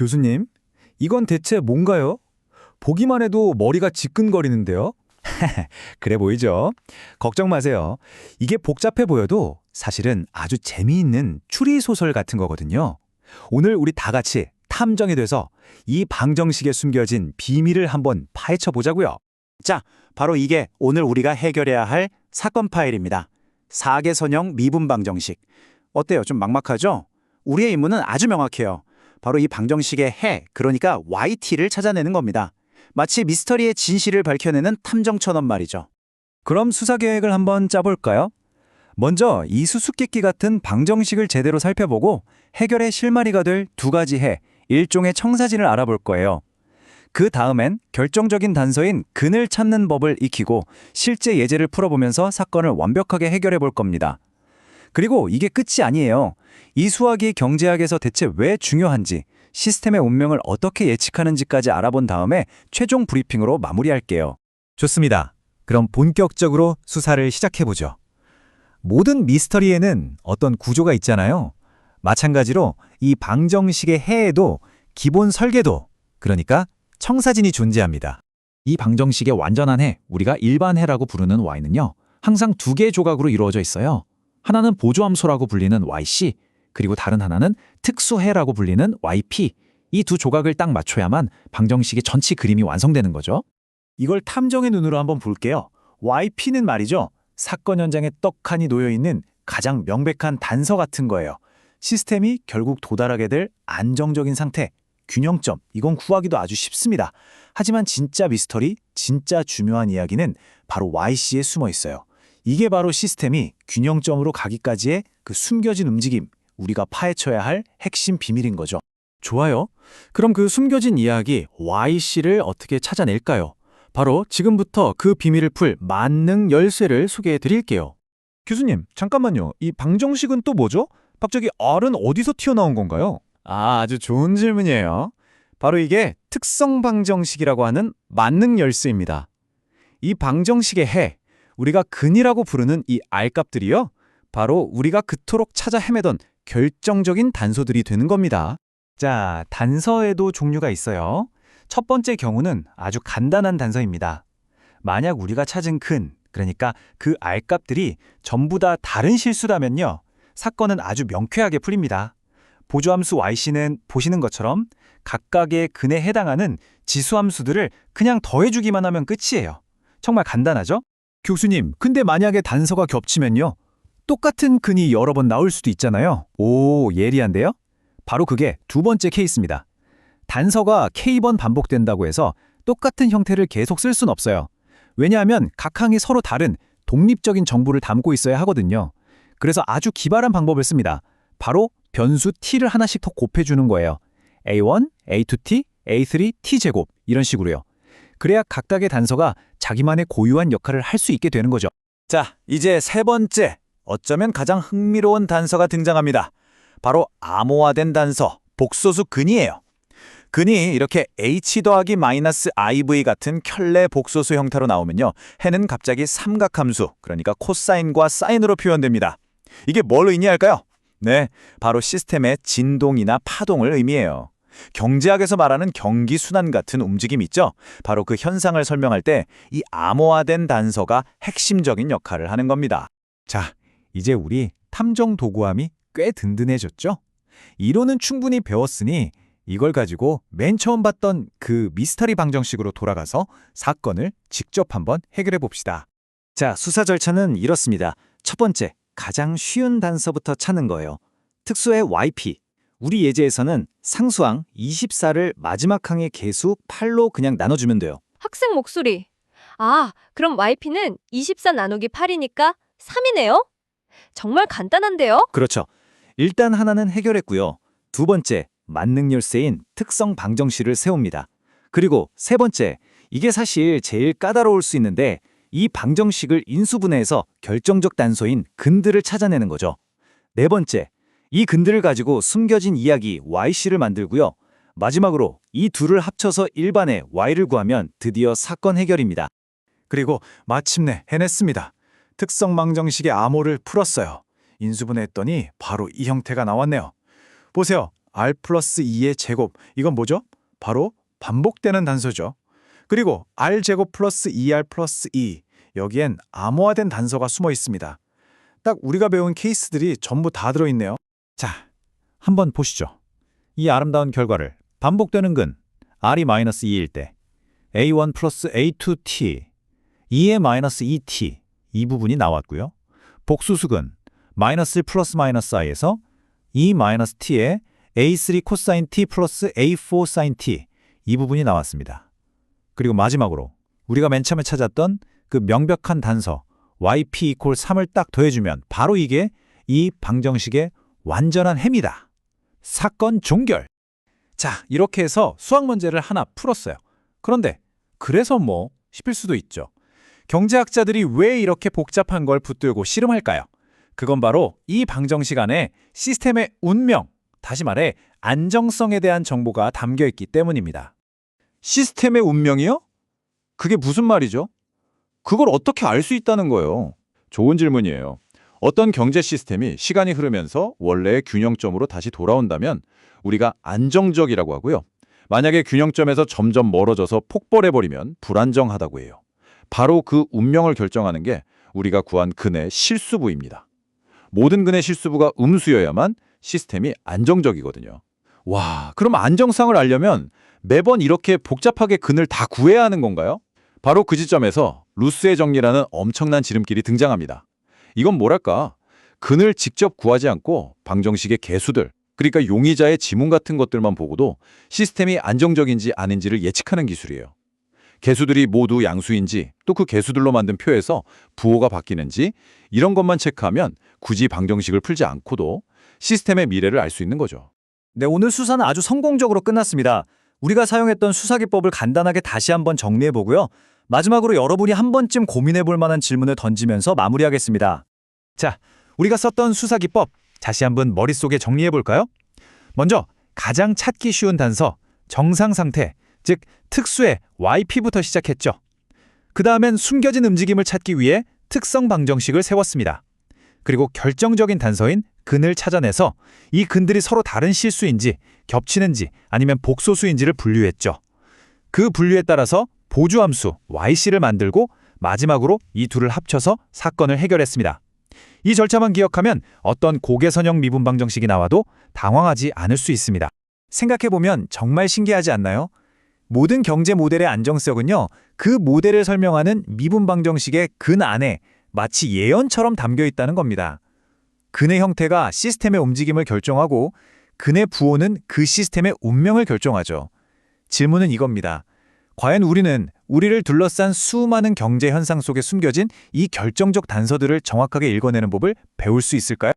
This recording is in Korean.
교수님, 이건 대체 뭔가요? 보기만 해도 머리가 지끈거리는데요? 그래 보이죠? 걱정 마세요. 이게 복잡해 보여도 사실은 아주 재미있는 추리소설 같은 거거든요. 오늘 우리 다 같이 탐정이 돼서 이 방정식에 숨겨진 비밀을 한번 파헤쳐 보자고요. 자, 바로 이게 오늘 우리가 해결해야 할 사건 파일입니다. 사개선형 미분 방정식. 어때요? 좀 막막하죠? 우리의 임무는 아주 명확해요. 바로 이 방정식의 해, 그러니까 YT를 찾아내는 겁니다. 마치 미스터리의 진실을 밝혀내는 탐정처럼 말이죠. 그럼 수사 계획을 한번 짜볼까요? 먼저 이 수수께끼 같은 방정식을 제대로 살펴보고 해결의 실마리가 될 두 가지 해, 일종의 청사진을 알아볼 거예요. 그 다음엔 결정적인 단서인 근을 찾는 법을 익히고 실제 예제를 풀어보면서 사건을 완벽하게 해결해 볼 겁니다. 그리고 이게 끝이 아니에요. 이 수학이 경제학에서 대체 왜 중요한지, 시스템의 운명을 어떻게 예측하는지까지 알아본 다음에 최종 브리핑으로 마무리할게요. 좋습니다. 그럼 본격적으로 수사를 시작해보죠. 모든 미스터리에는 어떤 구조가 있잖아요. 마찬가지로 이 방정식의 해에도 기본 설계도, 그러니까 청사진이 존재합니다. 이 방정식의 완전한 해, 우리가 일반 해라고 부르는 y는요, 항상 두 개의 조각으로 이루어져 있어요. 하나는 보조함수라고 불리는 yc, 그리고 다른 하나는 특수해라고 불리는 yp. 이 두 조각을 딱 맞춰야만 방정식의 전체 그림이 완성되는 거죠. 이걸 탐정의 눈으로 한번 볼게요. YP는 말이죠. 사건 현장에 떡하니 놓여있는 가장 명백한 단서 같은 거예요. 시스템이 결국 도달하게 될 안정적인 상태, 균형점, 이건 구하기도 아주 쉽습니다. 하지만 진짜 미스터리, 진짜 중요한 이야기는 바로 YC에 숨어 있어요. 이게 바로 시스템이 균형점으로 가기까지의 그 숨겨진 움직임, 우리가 파헤쳐야 할 핵심 비밀인 거죠. 좋아요. 그럼 그 숨겨진 이야기 YC를 어떻게 찾아낼까요? 바로 지금부터 그 비밀을 풀 만능 열쇠를 소개해 드릴게요. 교수님, 잠깐만요. 이 방정식은 또 뭐죠? 갑자기 R은 어디서 튀어나온 건가요? 아주 좋은 질문이에요. 바로 이게 특성 방정식이라고 하는 만능 열쇠입니다. 이 방정식의 해, 우리가 근이라고 부르는 이 R값들이요, 바로 우리가 그토록 찾아 헤매던 결정적인 단서들이 되는 겁니다. 자, 단서에도 종류가 있어요. 첫 번째 경우는 아주 간단한 단서입니다. 만약 우리가 찾은 근, 그러니까 그 R값들이 전부 다 다른 실수라면요, 사건은 아주 명쾌하게 풀립니다. 보조함수 yc는 보시는 것처럼 각각의 근에 해당하는 지수함수들을 그냥 더해주기만 하면 끝이에요. 정말 간단하죠? 교수님, 근데 만약에 단서가 겹치면요, 똑같은 근이 여러 번 나올 수도 있잖아요. 오, 예리한데요? 바로 그게 두 번째 케이스입니다. 단서가 K번 반복된다고 해서 똑같은 형태를 계속 쓸 순 없어요. 왜냐하면 각 항이 서로 다른 독립적인 정보를 담고 있어야 하거든요. 그래서 아주 기발한 방법을 씁니다. 바로 변수 t를 하나씩 더 곱해주는 거예요. a1, a2t, a3, t제곱 이런 식으로요. 그래야 각각의 단서가 자기만의 고유한 역할을 할 수 있게 되는 거죠. 자, 이제 세 번째, 어쩌면 가장 흥미로운 단서가 등장합니다. 바로 암호화된 단서, 복소수 근이에요. 근이 이렇게 h 더하기 마이너스 iv 같은 켤레 복소수 형태로 나오면요, 해는 갑자기 삼각함수, 그러니까 코사인과 사인으로 표현됩니다. 이게 뭘 의미할까요? 네, 바로 시스템의 진동이나 파동을 의미해요. 경제학에서 말하는 경기순환 같은 움직임 있죠? 바로 그 현상을 설명할 때 이 암호화된 단서가 핵심적인 역할을 하는 겁니다. 자, 이제 우리 탐정 도구함이 꽤 든든해졌죠? 이론은 충분히 배웠으니 이걸 가지고 맨 처음 봤던 그 미스터리 방정식으로 돌아가서 사건을 직접 한번 해결해 봅시다. 자, 수사 절차는 이렇습니다. 첫 번째, 가장 쉬운 단서부터 찾는 거예요. 특수의 YP. 우리 예제에서는 상수항 24를 마지막 항의 개수 8로 그냥 나눠주면 돼요. 학생 목소리. 아, 그럼 YP는 24 나누기 8이니까 3이네요? 정말 간단한데요? 그렇죠. 일단 하나는 해결했고요. 두 번째, 만능 열쇠인 특성 방정식을 세웁니다. 그리고 세 번째, 이게 사실 제일 까다로울 수 있는데 이 방정식을 인수분해해서 결정적 단서인 근들을 찾아내는 거죠. 네 번째, 이 근들을 가지고 숨겨진 이야기 YC를 만들고요. 마지막으로 이 둘을 합쳐서 일반의 Y를 구하면 드디어 사건 해결입니다. 그리고 마침내 해냈습니다. 특성 방정식의 암호를 풀었어요. 인수분해했더니 바로 이 형태가 나왔네요. 보세요. R 플러스 2의 제곱, 이건 뭐죠? 바로 반복되는 단서죠. 그리고 R 제곱 플러스 2R 플러스 2, 여기엔 암호화된 단서가 숨어 있습니다. 딱 우리가 배운 케이스들이 전부 다 들어있네요. 자, 한번 보시죠. 이 아름다운 결과를 반복되는 근 R이 마이너스 2일 때 A1 플러스 A2T, 2의 마이너스 2T 이 부분이 나왔고요. 복수수근 마이너스 1 플러스 마이너스 I에서 2 마이너스 T의 A3 코사인 T 플러스 A4 사인 T 이 부분이 나왔습니다. 그리고 마지막으로 우리가 맨 처음에 찾았던 그 명백한 단서 yp 이퀄 3을 딱 더해주면 바로 이게 이 방정식의 완전한 해입니다. 사건 종결. 자, 이렇게 해서 수학 문제를 하나 풀었어요. 그런데 그래서 뭐 싶을 수도 있죠. 경제학자들이 왜 이렇게 복잡한 걸 붙들고 씨름할까요? 그건 바로 이 방정식 안에 시스템의 운명, 다시 말해 안정성에 대한 정보가 담겨 있기 때문입니다. 시스템의 운명이요? 그게 무슨 말이죠? 그걸 어떻게 알 수 있다는 거예요? 좋은 질문이에요. 어떤 경제 시스템이 시간이 흐르면서 원래의 균형점으로 다시 돌아온다면 우리가 안정적이라고 하고요. 만약에 균형점에서 점점 멀어져서 폭발해버리면 불안정하다고 해요. 바로 그 운명을 결정하는 게 우리가 구한 근의 실수부입니다. 모든 근의 실수부가 음수여야만 시스템이 안정적이거든요. 와, 그럼 안정성을 알려면 매번 이렇게 복잡하게 근을 다 구해야 하는 건가요? 바로 그 지점에서 루스의 정리라는 엄청난 지름길이 등장합니다. 이건 뭐랄까, 근을 직접 구하지 않고 방정식의 개수들, 그러니까 용의자의 지문 같은 것들만 보고도 시스템이 안정적인지 아닌지를 예측하는 기술이에요. 개수들이 모두 양수인지 또 그 개수들로 만든 표에서 부호가 바뀌는지 이런 것만 체크하면 굳이 방정식을 풀지 않고도 시스템의 미래를 알 수 있는 거죠. 네, 오늘 수사는 아주 성공적으로 끝났습니다. 우리가 사용했던 수사 기법을 간단하게 다시 한번 정리해 보고요. 마지막으로 여러분이 한 번쯤 고민해 볼 만한 질문을 던지면서 마무리하겠습니다. 자, 우리가 썼던 수사 기법 다시 한번 머릿속에 정리해 볼까요? 먼저 가장 찾기 쉬운 단서 정상 상태, 즉 특수의 YP부터 시작했죠. 그 다음엔 숨겨진 움직임을 찾기 위해 특성 방정식을 세웠습니다. 그리고 결정적인 단서인 근을 찾아내서 이 근들이 서로 다른 실수인지 겹치는지 아니면 복소수인지를 분류했죠. 그 분류에 따라서 보조함수 yc를 만들고 마지막으로 이 둘을 합쳐서 사건을 해결했습니다. 이 절차만 기억하면 어떤 고개선형 미분 방정식이 나와도 당황하지 않을 수 있습니다. 생각해보면 정말 신기하지 않나요? 모든 경제 모델의 안정성은요, 그 모델을 설명하는 미분 방정식의 근 안에 마치 예언처럼 담겨 있다는 겁니다. 근의 형태가 시스템의 움직임을 결정하고 근의 부호는 그 시스템의 운명을 결정하죠. 질문은 이겁니다. 과연 우리는 우리를 둘러싼 수많은 경제 현상 속에 숨겨진 이 결정적 단서들을 정확하게 읽어내는 법을 배울 수 있을까요?